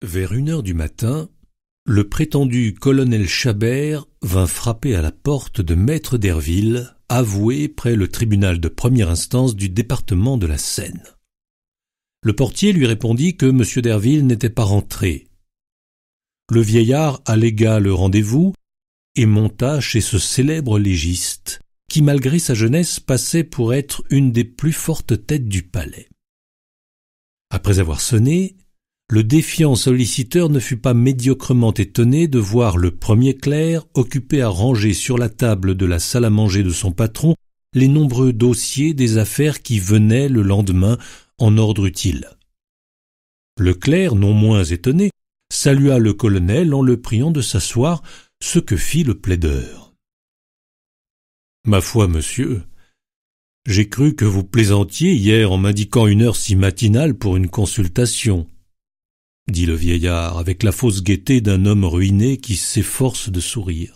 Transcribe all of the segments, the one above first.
Vers 1 heure du matin, le prétendu colonel Chabert vint frapper à la porte de maître Derville, avoué près le tribunal de première instance du département de la Seine. Le portier lui répondit que M. Derville n'était pas rentré. Le vieillard allégua le rendez-vous et monta chez ce célèbre légiste, qui malgré sa jeunesse passait pour être une des plus fortes têtes du palais. Après avoir sonné, le défiant solliciteur ne fut pas médiocrement étonné de voir le premier clerc occupé à ranger sur la table de la salle à manger de son patron les nombreux dossiers des affaires qui venaient le lendemain en ordre utile. Le clerc, non moins étonné, salua le colonel en le priant de s'asseoir, ce que fit le plaideur. « Ma foi, monsieur, j'ai cru que vous plaisantiez hier en m'indiquant une heure si matinale pour une consultation. » dit le vieillard avec la fausse gaieté d'un homme ruiné qui s'efforce de sourire.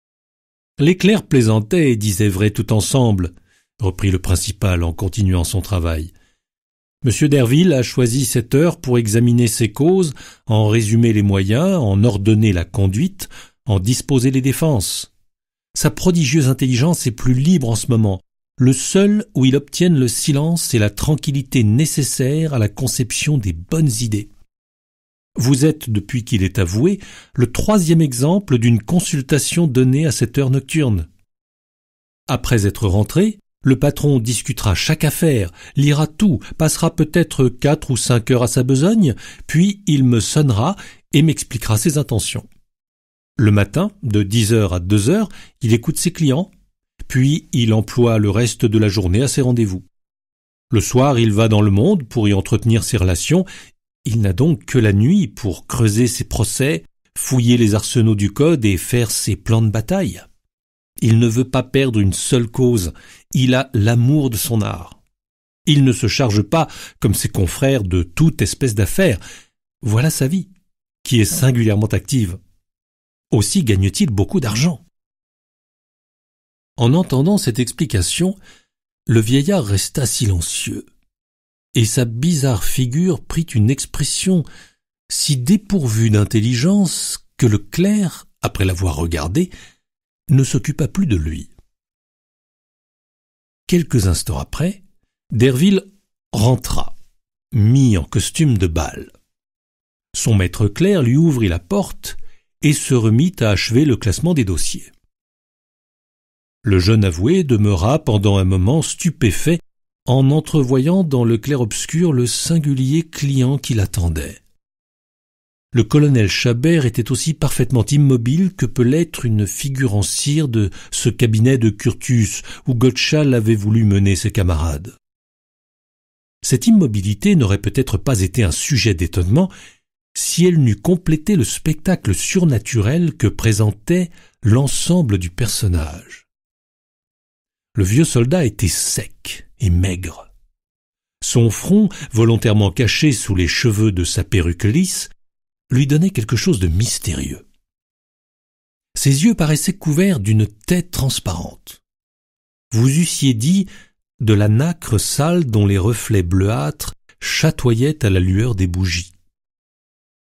« Les clercs plaisantaient et disaient vrai tout ensemble, » reprit le principal en continuant son travail. « M. Derville a choisi cette heure pour examiner ses causes, en résumer les moyens, en ordonner la conduite, en disposer les défenses. Sa prodigieuse intelligence est plus libre en ce moment, le seul où il obtienne le silence et la tranquillité nécessaires à la conception des bonnes idées. Vous êtes, depuis qu'il est avoué, le 3e exemple d'une consultation donnée à cette heure nocturne. Après être rentré, le patron discutera chaque affaire, lira tout, passera peut-être 4 ou 5 heures à sa besogne, puis il me sonnera et m'expliquera ses intentions. Le matin, de 10h à 2h, il écoute ses clients, puis il emploie le reste de la journée à ses rendez-vous. Le soir, il va dans le monde pour y entretenir ses relations. Il n'a donc que la nuit pour creuser ses procès, fouiller les arsenaux du code et faire ses plans de bataille. Il ne veut pas perdre une seule cause, il a l'amour de son art. Il ne se charge pas, comme ses confrères, de toute espèce d'affaires. Voilà sa vie, qui est singulièrement active. Aussi gagne-t-il beaucoup d'argent. » En entendant cette explication, le vieillard resta silencieux. Et sa bizarre figure prit une expression si dépourvue d'intelligence que le clerc, après l'avoir regardé, ne s'occupa plus de lui. Quelques instants après, Derville rentra, mis en costume de bal. Son maître clerc lui ouvrit la porte et se remit à achever le classement des dossiers. Le jeune avoué demeura pendant un moment stupéfait en entrevoyant dans le clair-obscur le singulier client qui l'attendait. Le colonel Chabert était aussi parfaitement immobile que peut l'être une figure en cire de ce cabinet de Curtius où Gottschall avait voulu mener ses camarades. Cette immobilité n'aurait peut-être pas été un sujet d'étonnement si elle n'eût complété le spectacle surnaturel que présentait l'ensemble du personnage. Le vieux soldat était sec et maigre. Son front, volontairement caché sous les cheveux de sa perruque lisse, lui donnait quelque chose de mystérieux. Ses yeux paraissaient couverts d'une tête transparente. Vous eussiez dit de la nacre sale dont les reflets bleuâtres chatoyaient à la lueur des bougies.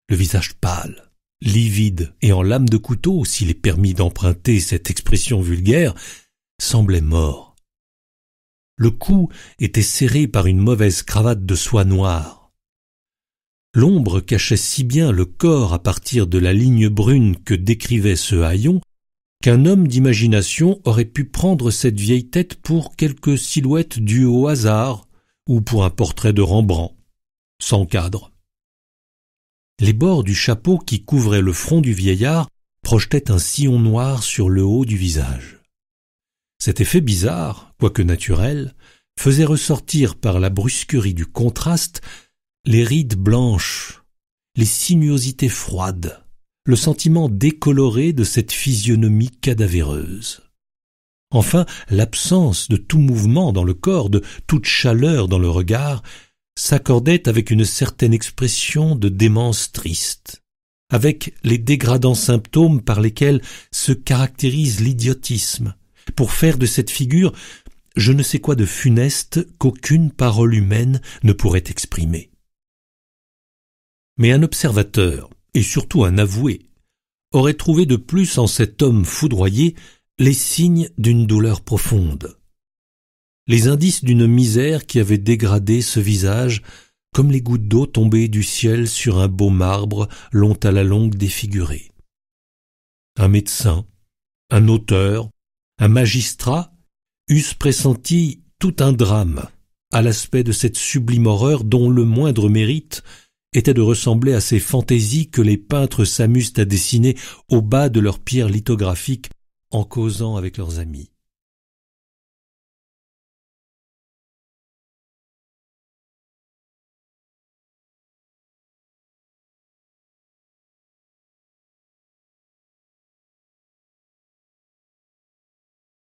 Le visage pâle, livide et en lame de couteau, s'il est permis d'emprunter cette expression vulgaire, semblait mort. Le cou était serré par une mauvaise cravate de soie noire. L'ombre cachait si bien le corps à partir de la ligne brune que décrivait ce haillon qu'un homme d'imagination aurait pu prendre cette vieille tête pour quelque silhouette due au hasard ou pour un portrait de Rembrandt, sans cadre. Les bords du chapeau qui couvrait le front du vieillard projetaient un sillon noir sur le haut du visage. Cet effet bizarre, quoique naturel, faisait ressortir par la brusquerie du contraste les rides blanches, les sinuosités froides, le sentiment décoloré de cette physionomie cadavéreuse. Enfin, l'absence de tout mouvement dans le corps, de toute chaleur dans le regard, s'accordait avec une certaine expression de démence triste, avec les dégradants symptômes par lesquels se caractérise l'idiotisme, pour faire de cette figure je ne sais quoi de funeste qu'aucune parole humaine ne pourrait exprimer. Mais un observateur, et surtout un avoué, aurait trouvé de plus en cet homme foudroyé les signes d'une douleur profonde, les indices d'une misère qui avait dégradé ce visage comme les gouttes d'eau tombées du ciel sur un beau marbre long à la longue défiguré. Un médecin, un auteur, un magistrat eussent pressenti tout un drame à l'aspect de cette sublime horreur dont le moindre mérite était de ressembler à ces fantaisies que les peintres s'amusent à dessiner au bas de leurs pierres lithographiques en causant avec leurs amis.